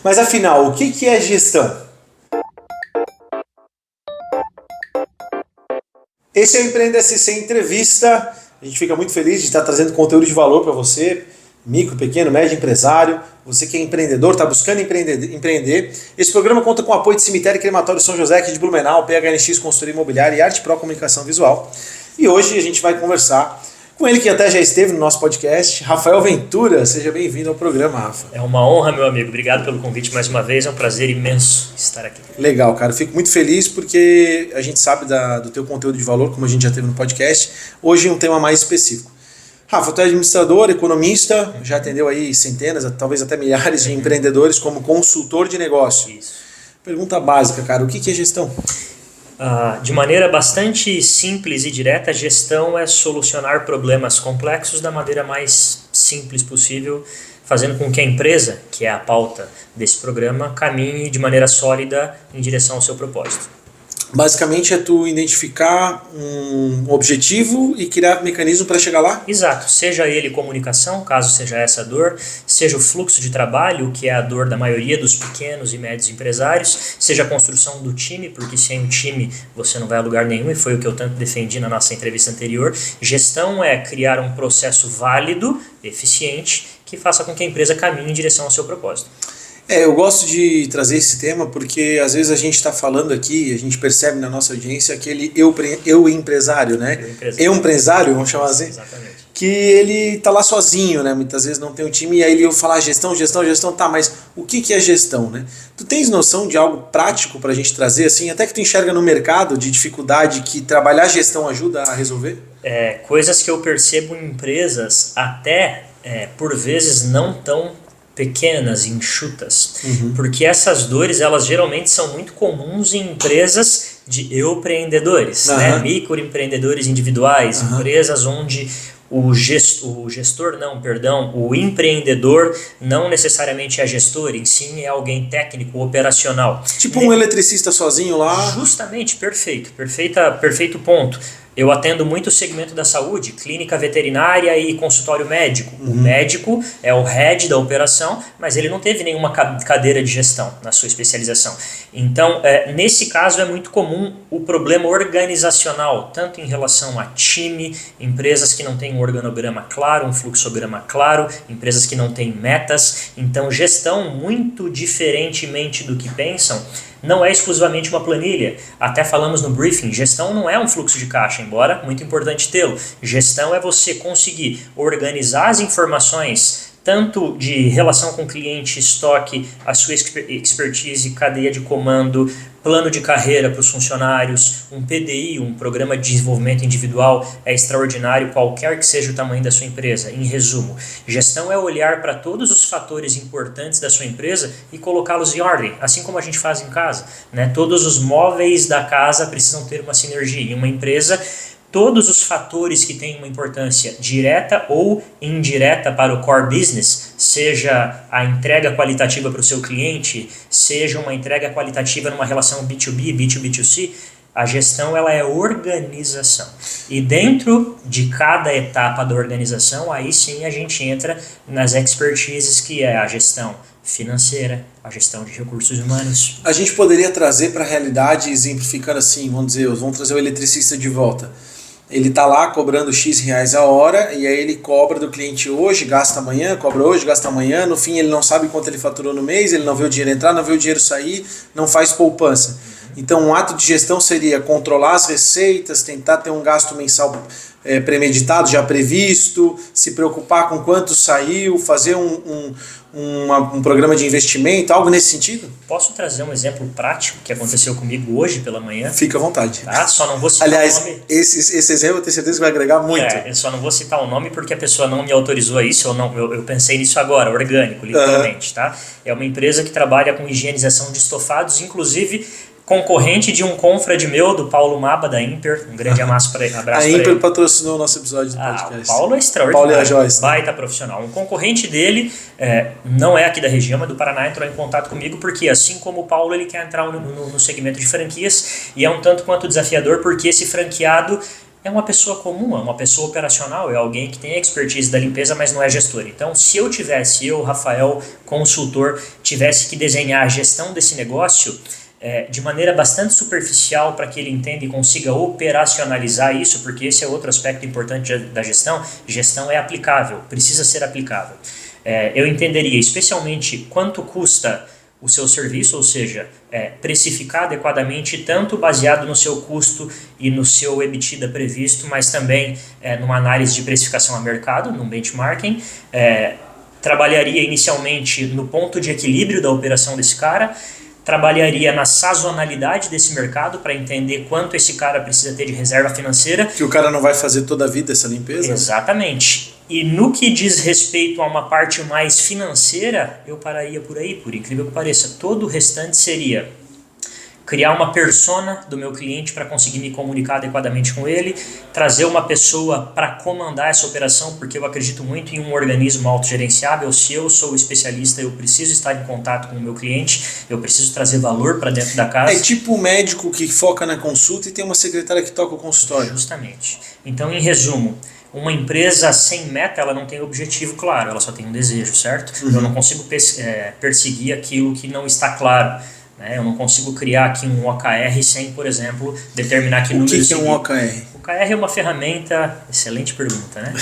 Mas afinal, o que é gestão? Esse é o Empreenda SC Entrevista. A gente fica muito feliz de estar trazendo conteúdo de valor para você, micro, pequeno, médio empresário, você que é empreendedor, está buscando empreender. Esse programa conta com o apoio de Cemitério e Crematório São José aqui de Blumenau, PHNX Consultoria Imobiliária e Arte Pro Comunicação Visual. E hoje a gente vai conversar com ele que até já esteve no nosso podcast, Rafael Ventura. Seja bem-vindo ao programa, Rafa. É uma honra, meu amigo. Obrigado pelo convite mais uma vez. É um prazer imenso estar aqui. Legal, cara. Fico muito feliz porque a gente sabe do teu conteúdo de valor, como a gente já teve no podcast. Hoje um tema mais específico. Rafa, tu é administrador, economista, já atendeu aí centenas, talvez até milhares de empreendedores como consultor de negócio. Isso. Pergunta básica, cara. O que é gestão? De maneira bastante simples e direta, a gestão é solucionar problemas complexos da maneira mais simples possível, fazendo com que a empresa, que é a pauta desse programa, caminhe de maneira sólida em direção ao seu propósito. Basicamente é tu identificar um objetivo e criar mecanismo para chegar lá? Exato, seja ele comunicação, caso seja essa a dor, seja o fluxo de trabalho, que é a dor da maioria dos pequenos e médios empresários, seja a construção do time, porque sem um time você não vai a lugar nenhum, e foi o que eu tanto defendi na nossa entrevista anterior. Gestão é criar um processo válido, eficiente, que faça com que a empresa caminhe em direção ao seu propósito. Eu gosto de trazer esse tema porque às vezes a gente está falando aqui, a gente percebe na nossa audiência aquele eu empresário, né? Eu empresário, vamos chamar assim. Exatamente. Que ele tá lá sozinho, né? Muitas vezes não tem um time, e aí ele fala gestão, tá, mas o que é gestão, né? Tu tens noção de algo prático pra gente trazer, assim, até que tu enxerga no mercado de dificuldade que trabalhar gestão ajuda a resolver? Coisas que eu percebo em empresas até, por vezes, não tão pequenas, enxutas, porque essas dores, elas geralmente são muito comuns em empresas de empreendedores, né? Microempreendedores individuais, empresas onde o empreendedor não necessariamente é gestor, em si é alguém técnico, operacional. Tipo um eletricista sozinho lá. Justamente, perfeito ponto. Eu atendo muito o segmento da saúde, clínica veterinária e consultório médico. O médico é o head da operação, mas ele não teve nenhuma cadeira de gestão na sua especialização. Então, nesse caso é muito comum o problema organizacional, tanto em relação a time, empresas que não têm um organograma claro, um fluxograma claro, empresas que não têm metas. Então, gestão, muito diferentemente do que pensam, não é exclusivamente uma planilha. Até falamos no briefing, gestão não é um fluxo de caixa, embora muito importante tê-lo. Gestão é você conseguir organizar as informações, tanto de relação com o cliente, estoque, a sua expertise, cadeia de comando, plano de carreira para os funcionários, um PDI, um programa de desenvolvimento individual, é extraordinário, qualquer que seja o tamanho da sua empresa. Em resumo, gestão é olhar para todos os fatores importantes da sua empresa e colocá-los em ordem, assim como a gente faz em casa, né? Todos os móveis da casa precisam ter uma sinergia. Em uma empresa, todos os fatores que têm uma importância direta ou indireta para o core business, seja a entrega qualitativa para o seu cliente, seja uma entrega qualitativa numa relação B2B, B2B2C, a gestão ela é organização. E dentro de cada etapa da organização, aí sim a gente entra nas expertises que é a gestão financeira, a gestão de recursos humanos. A gente poderia trazer para a realidade, exemplificando assim, vamos trazer o eletricista de volta. Ele está lá cobrando X reais a hora e aí ele cobra do cliente hoje, gasta amanhã, cobra hoje, gasta amanhã. No fim ele não sabe quanto ele faturou no mês, ele não vê o dinheiro entrar, não vê o dinheiro sair, não faz poupança. Então um ato de gestão seria controlar as receitas, tentar ter um gasto mensal premeditado, já previsto, se preocupar com quanto saiu, fazer um programa de investimento, algo nesse sentido? Posso trazer um exemplo prático que aconteceu comigo hoje pela manhã? Fica à vontade. Tá? Só não vou citar o nome. Esse exemplo eu tenho certeza que vai agregar muito. Eu só não vou citar o nome porque a pessoa não me autorizou a isso, eu pensei nisso agora, orgânico, literalmente. Tá? É uma empresa que trabalha com higienização de estofados, inclusive concorrente de um confrade meu, do Paulo Maba, da Imper. Um grande abraço para ele. A Imper patrocinou o nosso episódio do podcast. O Paulo é extraordinário. Paulo e a Joyce. Baita profissional. Um concorrente dele, não é aqui da região, é do Paraná, entrou em contato comigo porque, assim como o Paulo, ele quer entrar no segmento de franquias e é um tanto quanto desafiador porque esse franqueado é uma pessoa comum, é uma pessoa operacional, é alguém que tem a expertise da limpeza, mas não é gestor. Então, se eu, Rafael, consultor, tivesse que desenhar a gestão desse negócio de maneira bastante superficial para que ele entenda e consiga operacionalizar isso, porque esse é outro aspecto importante da gestão. Gestão é aplicável, precisa ser aplicável. Eu entenderia especialmente quanto custa o seu serviço, ou seja, precificar adequadamente, tanto baseado no seu custo e no seu EBITDA previsto, mas também numa análise de precificação a mercado, num benchmarking. Trabalharia inicialmente no ponto de equilíbrio da operação desse cara, trabalharia na sazonalidade desse mercado para entender quanto esse cara precisa ter de reserva financeira. Que o cara não vai fazer toda a vida essa limpeza? Exatamente. E no que diz respeito a uma parte mais financeira, eu pararia por aí, por incrível que pareça. Todo o restante seria criar uma persona do meu cliente para conseguir me comunicar adequadamente com ele, trazer uma pessoa para comandar essa operação, porque eu acredito muito em um organismo autogerenciável. Se eu sou o especialista, eu preciso estar em contato com o meu cliente, eu preciso trazer valor para dentro da casa. É tipo o médico que foca na consulta e tem uma secretária que toca o consultório. Justamente. Então, em resumo, uma empresa sem meta, ela não tem objetivo claro, ela só tem um desejo, certo? Eu não consigo perseguir aquilo que não está claro. Eu não consigo criar aqui um OKR sem, por exemplo, determinar que número seguir. O que é um OKR? O OKR é uma ferramenta... Excelente pergunta, né?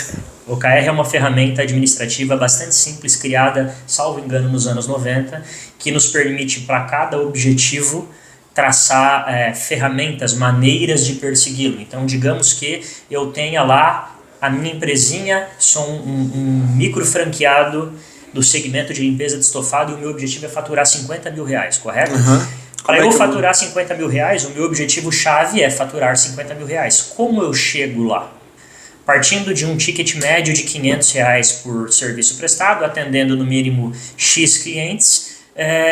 O OKR é uma ferramenta administrativa bastante simples, criada, salvo engano, nos anos 90, que nos permite, para cada objetivo, traçar ferramentas, maneiras de persegui-lo. Então, digamos que eu tenha lá a minha empresinha, sou um micro franqueado do segmento de limpeza de estofado e o meu objetivo é faturar 50 mil reais, correto? Para eu faturar 50 mil reais, o meu objetivo-chave é faturar 50 mil reais. Como eu chego lá? Partindo de um ticket médio de 500 reais por serviço prestado, atendendo no mínimo X clientes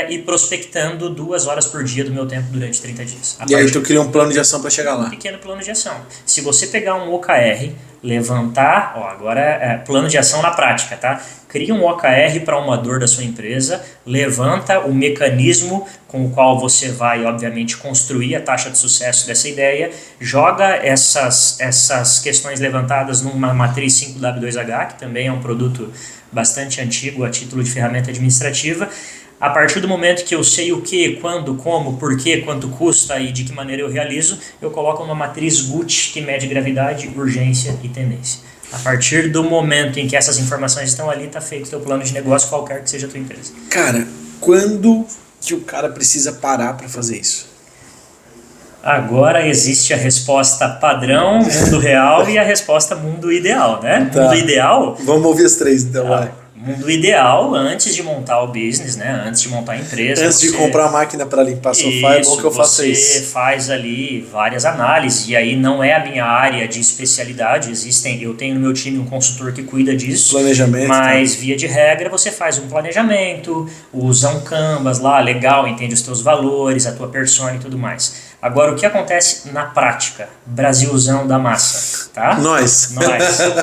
e prospectando 2 horas por dia do meu tempo durante 30 dias. Aí tu cria um plano de ação para chegar lá. Um pequeno plano de ação. Se você pegar um OKR, levantar, agora é plano de ação na prática, tá? Cria um OKR para uma dor da sua empresa, levanta o mecanismo com o qual você vai, obviamente, construir a taxa de sucesso dessa ideia, joga essas questões levantadas numa matriz 5W2H, que também é um produto bastante antigo a título de ferramenta administrativa. A partir do momento que eu sei o que, quando, como, porquê, quanto custa e de que maneira eu realizo, eu coloco uma matriz GUT que mede gravidade, urgência e tendência. A partir do momento em que essas informações estão ali, está feito o teu plano de negócio, qualquer que seja a tua empresa. Cara, quando que o cara precisa parar para fazer isso? Agora existe a resposta padrão, mundo real, e a resposta mundo ideal, né? Tá. Mundo ideal... Vamos ouvir as três, então, vai. Mundo ideal, antes de montar o business, né? Antes de montar a empresa. Antes de comprar a máquina para limpar sofá, é bom que eu faça isso. Você faz ali várias análises, e aí não é a minha área de especialidade. Eu tenho no meu time um consultor que cuida disso. Planejamento. Mas, via de regra, você faz um planejamento, usa um Canvas lá, legal, entende os teus valores, a tua persona e tudo mais. Agora, o que acontece na prática? Brasilzão da massa, tá? Nós.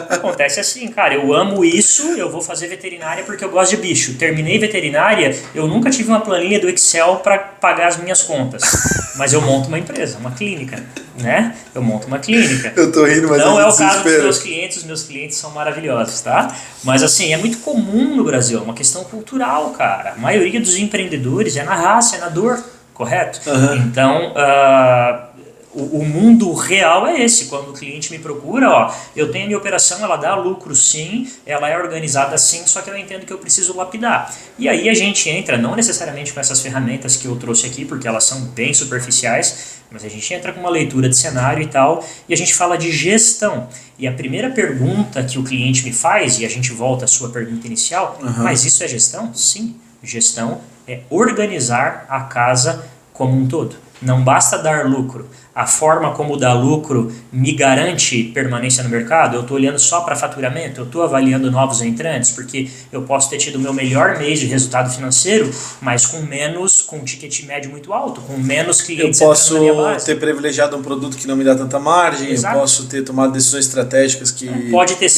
Acontece assim, cara, eu amo isso, eu vou fazer veterinária porque eu gosto de bicho. Terminei veterinária, eu nunca tive uma planilha do Excel para pagar as minhas contas. Mas eu monto uma empresa, uma clínica, né? Eu monto uma clínica. Eu tô rindo, mas não é o caso dos meus clientes, os meus clientes são maravilhosos, tá? Mas assim, é muito comum no Brasil, é uma questão cultural, cara. A maioria dos empreendedores é na raça, é na dor. Correto? Então, o mundo real é esse. Quando o cliente me procura, eu tenho a minha operação, ela dá lucro sim, ela é organizada sim, só que eu entendo que eu preciso lapidar. E aí a gente entra, não necessariamente com essas ferramentas que eu trouxe aqui, porque elas são bem superficiais, mas a gente entra com uma leitura de cenário e tal, e a gente fala de gestão. E a primeira pergunta que o cliente me faz, e a gente volta à sua pergunta inicial, mas isso é gestão? Sim, gestão é organizar a casa como um todo. Não basta dar lucro. A forma como dar lucro me garante permanência no mercado? Eu estou olhando só para faturamento? Eu estou avaliando novos entrantes? Porque eu posso ter tido o meu melhor mês de resultado financeiro, mas com um ticket médio muito alto, com menos clientes. Eu posso ter privilegiado um produto que não me dá tanta margem. Exato. Eu posso ter tomado decisões estratégicas que me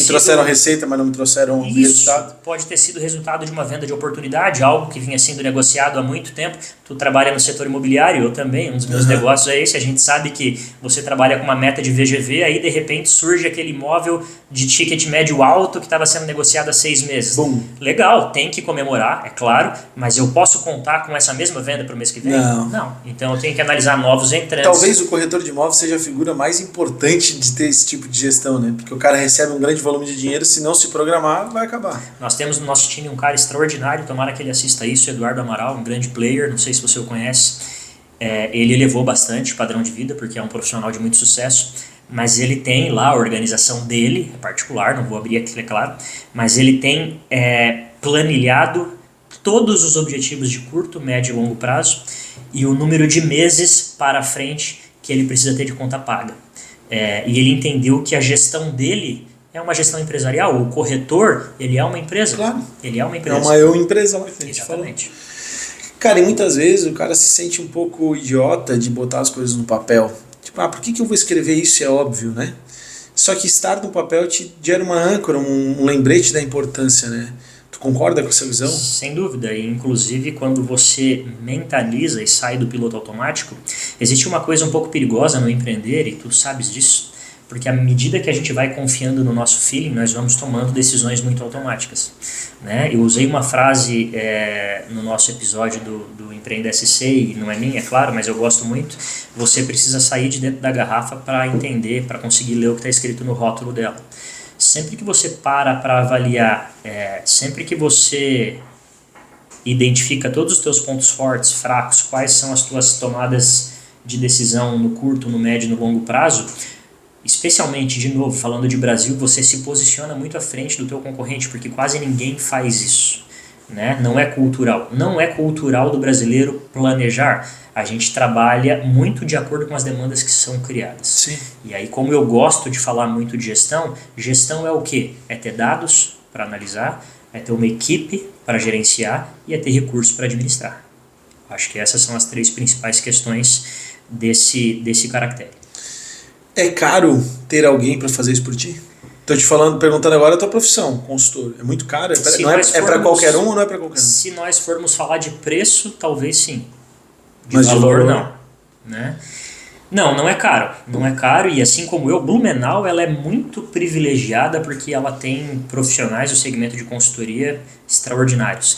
trouxeram receita, mas não me trouxeram resultado. Pode ter sido resultado de uma venda de oportunidade, algo que vinha sendo negociado há muito tempo. Tu trabalha no setor imobiliário, eu também. também. Um dos meus negócios é esse. A gente sabe que você trabalha com uma meta de VGV, aí de repente surge aquele imóvel de ticket médio alto que estava sendo negociado há 6 meses. Bom. Legal, tem que comemorar, é claro, mas eu posso contar com essa mesma venda para o mês que vem? Não. Então eu tenho que analisar novos entrantes. Talvez o corretor de imóveis seja a figura mais importante de ter esse tipo de gestão, né? Porque o cara recebe um grande volume de dinheiro, se não se programar, vai acabar. Nós temos no nosso time um cara extraordinário, tomara que ele assista isso, Eduardo Amaral, um grande player, não sei se você o conhece. Ele elevou bastante o padrão de vida, porque é um profissional de muito sucesso, mas ele tem lá a organização dele, é particular, não vou abrir aqui, é claro, mas ele tem planilhado todos os objetivos de curto, médio e longo prazo e o número de meses para frente que ele precisa ter de conta paga. E ele entendeu que a gestão dele é uma gestão empresarial. O corretor, ele é uma empresa. Claro. Ele é uma empresa. É uma empresa lá que a gente falou. Exatamente. Cara, e muitas vezes o cara se sente um pouco idiota de botar as coisas no papel. Tipo, por que eu vou escrever isso? É óbvio, né? Só que estar no papel te gera uma âncora, um lembrete da importância, né? Tu concorda com essa visão? Sem dúvida, e inclusive quando você mentaliza e sai do piloto automático, existe uma coisa um pouco perigosa no empreender, e tu sabes disso, porque à medida que a gente vai confiando no nosso feeling, nós vamos tomando decisões muito automáticas, né? Eu usei uma frase no nosso episódio do Empreenda SC, e não é minha, é claro, mas eu gosto muito. Você precisa sair de dentro da garrafa para entender, para conseguir ler o que está escrito no rótulo dela. Sempre que você para avaliar, sempre que você identifica todos os teus pontos fortes, fracos, quais são as tuas tomadas de decisão no curto, no médio e no longo prazo, especialmente, de novo, falando de Brasil, você se posiciona muito à frente do teu concorrente, porque quase ninguém faz isso, né? Não é cultural. Não é cultural do brasileiro planejar. A gente trabalha muito de acordo com as demandas que são criadas. Sim. E aí, como eu gosto de falar muito de gestão, gestão é o quê? É ter dados para analisar, é ter uma equipe para gerenciar e é ter recursos para administrar. Acho que essas são as 3 principais questões desse caractere. É caro ter alguém para fazer isso por ti? Tô te perguntando agora a tua profissão, consultor. É muito caro? É para qualquer um ou não é para qualquer um? Se nós formos falar de preço, talvez sim. Mas de valor não. Né? Não é caro. Não é caro, e assim como eu, Blumenau ela é muito privilegiada porque ela tem profissionais do segmento de consultoria extraordinários.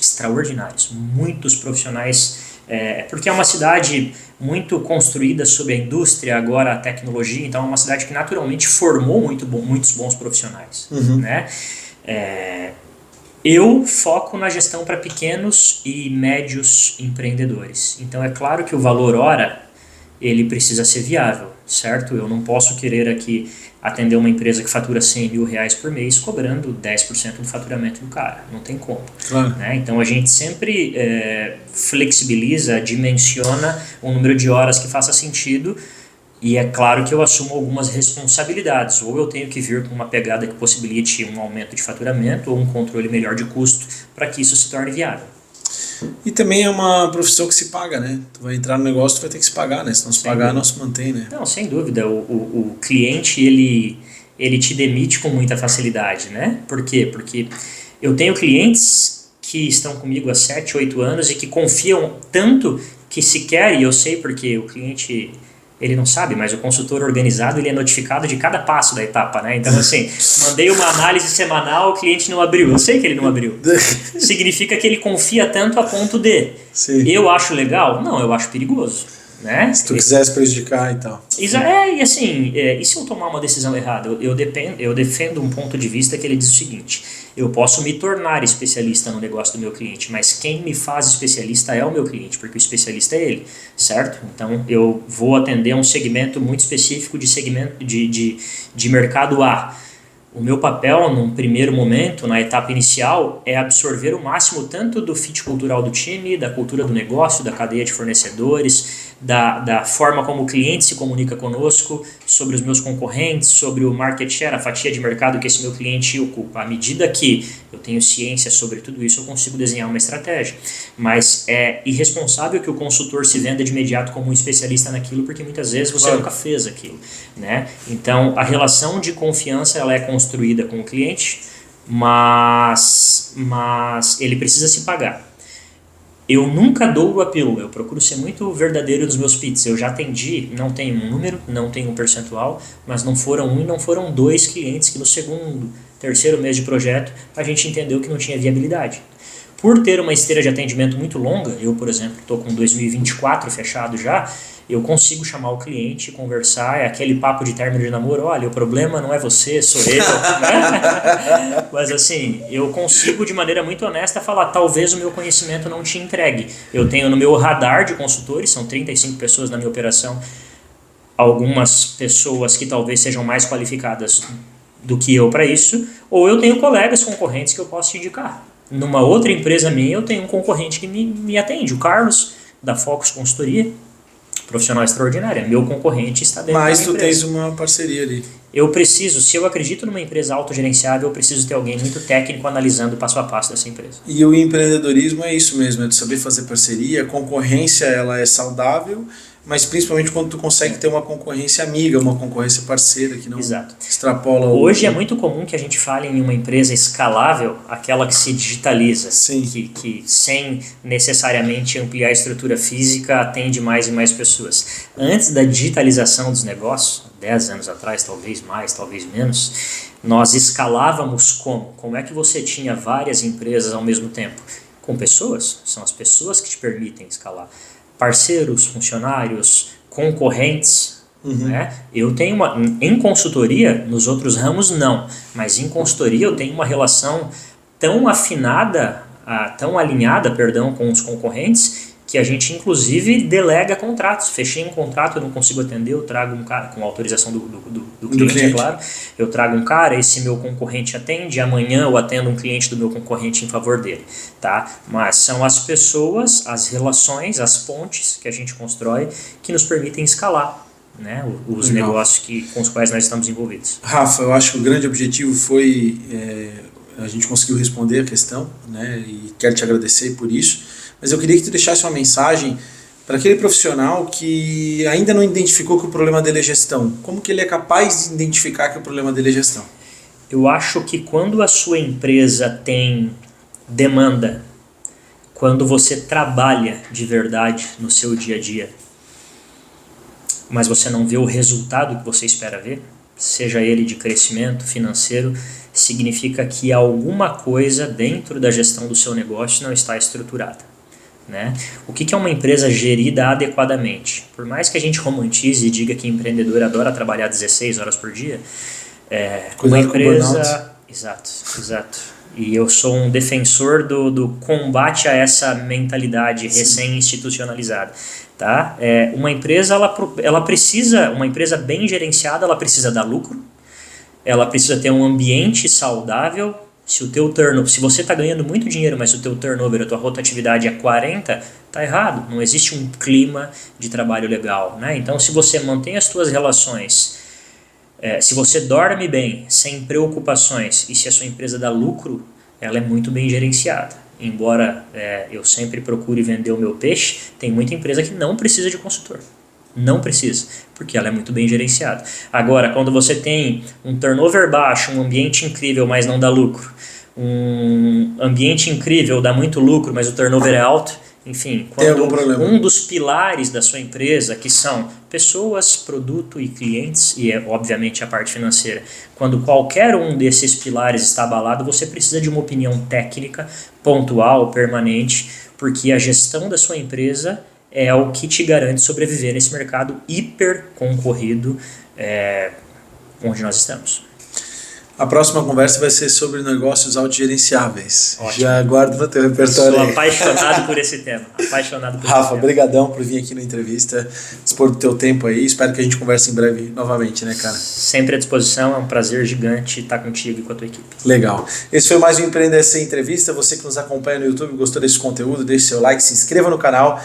Muitos profissionais, porque é uma cidade muito construída sobre a indústria, agora a tecnologia, então é uma cidade que naturalmente formou muitos bons profissionais. Né? Eu foco na gestão para pequenos e médios empreendedores. Então é claro que o valor hora ele precisa ser viável, certo? Eu não posso querer aqui atender uma empresa que fatura R$100 mil por mês cobrando 10% do faturamento do cara. Não tem como. Claro. Né? Então a gente sempre flexibiliza, dimensiona um número de horas que faça sentido, e é claro que eu assumo algumas responsabilidades. Ou eu tenho que vir com uma pegada que possibilite um aumento de faturamento ou um controle melhor de custo para que isso se torne viável. E também é uma profissão que se paga, né? Tu vai entrar no negócio, tu vai ter que se pagar, né? Se não se pagar, não se mantém, né? Não, sem dúvida. O cliente, ele te demite com muita facilidade, né? Por quê? Porque eu tenho clientes que estão comigo há 7, 8 anos e que confiam tanto que sequer, e eu sei porque o cliente... ele não sabe, mas o consultor organizado ele é notificado de cada passo da etapa, né? Então, assim, mandei uma análise semanal, o cliente não abriu. Eu sei que ele não abriu. Significa que ele confia tanto a ponto de... Sim. Eu acho legal? Não, eu acho perigoso. Né? Se tu quisesse prejudicar e tal. E assim, e se eu tomar uma decisão errada? Eu defendo um ponto de vista que ele diz o seguinte: eu posso me tornar especialista no negócio do meu cliente, mas quem me faz especialista é o meu cliente, porque o especialista é ele, certo? Então eu vou atender um segmento muito específico de mercado A. O meu papel, num primeiro momento, na etapa inicial, é absorver o máximo tanto do fit cultural do time, da cultura do negócio, da cadeia de fornecedores, da forma como o cliente se comunica conosco, sobre os meus concorrentes, sobre o market share, a fatia de mercado que esse meu cliente ocupa. À medida que eu tenho ciência sobre tudo isso, eu consigo desenhar uma estratégia. Mas é irresponsável que o consultor se venda de imediato como um especialista naquilo, porque muitas vezes você nunca fez aquilo, né? Então, a relação de confiança ela é construída com o cliente, mas ele precisa se pagar. Eu nunca dou a pílula, eu procuro ser muito verdadeiro nos meus pits. Eu já atendi, não tenho um número, não tenho um percentual, mas não foram um e não foram dois clientes que no segundo, terceiro mês de projeto a gente entendeu que não tinha viabilidade. Por ter uma esteira de atendimento muito longa, eu, por exemplo, estou com 2024 fechado já, eu consigo chamar o cliente, conversar, é aquele papo de término de namoro, olha, o problema não é você, sou eu. Mas assim, eu consigo de maneira muito honesta falar, talvez o meu conhecimento não te entregue. Eu tenho no meu radar de consultores, são 35 pessoas na minha operação, algumas pessoas que talvez sejam mais qualificadas do que eu para isso, ou eu tenho colegas concorrentes que eu posso te indicar. Numa outra empresa minha, eu tenho um concorrente que me atende, o Carlos, da Focus Consultoria, profissional extraordinário, meu concorrente está dentro da minha empresa. Mas tu tens uma parceria ali. Eu preciso, se eu acredito numa empresa autogerenciável, eu preciso ter alguém muito técnico analisando passo a passo dessa empresa. E o empreendedorismo é isso mesmo, é de saber fazer parceria, a concorrência ela é saudável, mas principalmente quando tu consegue ter uma concorrência amiga, uma concorrência parceira que não Exato. extrapola o... Hoje é muito comum que a gente fale em uma empresa escalável, aquela que se digitaliza, Sim. que sem necessariamente ampliar a estrutura física atende mais e mais pessoas. Antes da digitalização dos negócios, 10 anos atrás, talvez mais, talvez menos, nós escalávamos como? Como é que você tinha várias empresas ao mesmo tempo? Com pessoas, são as pessoas que te permitem escalar. Parceiros, funcionários, concorrentes, né? Eu tenho em consultoria, nos outros ramos não, mas em consultoria eu tenho uma relação tão afinada, tão alinhada, perdão, com os concorrentes, que a gente inclusive delega contratos. Fechei um contrato, eu não consigo atender, eu trago um cara, com autorização do cliente, é claro, eu trago um cara, esse meu concorrente atende, amanhã eu atendo um cliente do meu concorrente em favor dele, tá? Mas são as pessoas, as relações, as pontes que a gente constrói que nos permitem escalar, né, os negócios com os quais nós estamos envolvidos. Rafa, eu acho que o grande objetivo foi a gente conseguiu responder a questão, né, e quero te agradecer por isso. Mas eu queria que tu deixasse uma mensagem para aquele profissional que ainda não identificou que o problema dele é gestão. Como que ele é capaz de identificar que o problema dele é gestão? Eu acho que quando a sua empresa tem demanda, quando você trabalha de verdade no seu dia a dia, mas você não vê o resultado que você espera ver, seja ele de crescimento financeiro, significa que alguma coisa dentro da gestão do seu negócio não está estruturada. Né? O que é uma empresa gerida adequadamente? Por mais que a gente romantize e diga que empreendedor adora trabalhar 16 horas por dia, uma empresa... Exato. E eu sou um defensor do combate a essa mentalidade recém-institucionalizada. Tá? Uma empresa, ela precisa, uma empresa bem gerenciada, ela precisa dar lucro, ela precisa ter um ambiente saudável. Se você está ganhando muito dinheiro, mas o teu turnover, a tua rotatividade é 40, tá errado. Não existe um clima de trabalho legal, né? Então, se você mantém as tuas relações, se você dorme bem, sem preocupações, e se a sua empresa dá lucro, ela é muito bem gerenciada. Embora eu sempre procure vender o meu peixe, tem muita empresa que não precisa de consultor. Não precisa, porque ela é muito bem gerenciada. Agora, quando você tem um turnover baixo, um ambiente incrível, mas não dá lucro, um ambiente incrível, dá muito lucro, mas o turnover é alto, enfim, quando um dos pilares da sua empresa, que são pessoas, produto e clientes, e obviamente a parte financeira, quando qualquer um desses pilares está abalado, você precisa de uma opinião técnica, pontual, permanente, porque a gestão da sua empresa é o que te garante sobreviver nesse mercado hiper concorrido onde nós estamos. A próxima conversa vai ser sobre negócios autogerenciáveis. Ótimo. Já aguardo no teu repertório. Sou apaixonado por esse tema. Rafa, brigadão por vir aqui na entrevista, dispor do teu tempo aí. Espero que a gente converse em breve novamente, né, cara? Sempre à disposição. É um prazer gigante estar contigo e com a tua equipe. Legal. Esse foi mais um Empreender Sem Entrevista. Você que nos acompanha no YouTube, gostou desse conteúdo, deixe seu like, se inscreva no canal.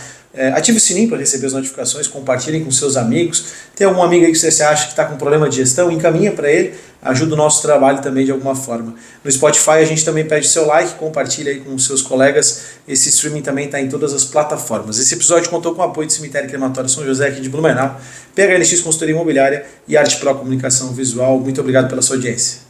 Ative o sininho para receber as notificações, compartilhem com seus amigos. Tem algum amigo aí que você acha que está com problema de gestão, encaminha para ele, ajuda o nosso trabalho também de alguma forma. No Spotify a gente também pede seu like, compartilha aí com os seus colegas. Esse streaming também está em todas as plataformas. Esse episódio contou com o apoio do Cemitério Crematório São José aqui de Blumenau, PHLX Consultoria Imobiliária e Arte Pro Comunicação Visual. Muito obrigado pela sua audiência.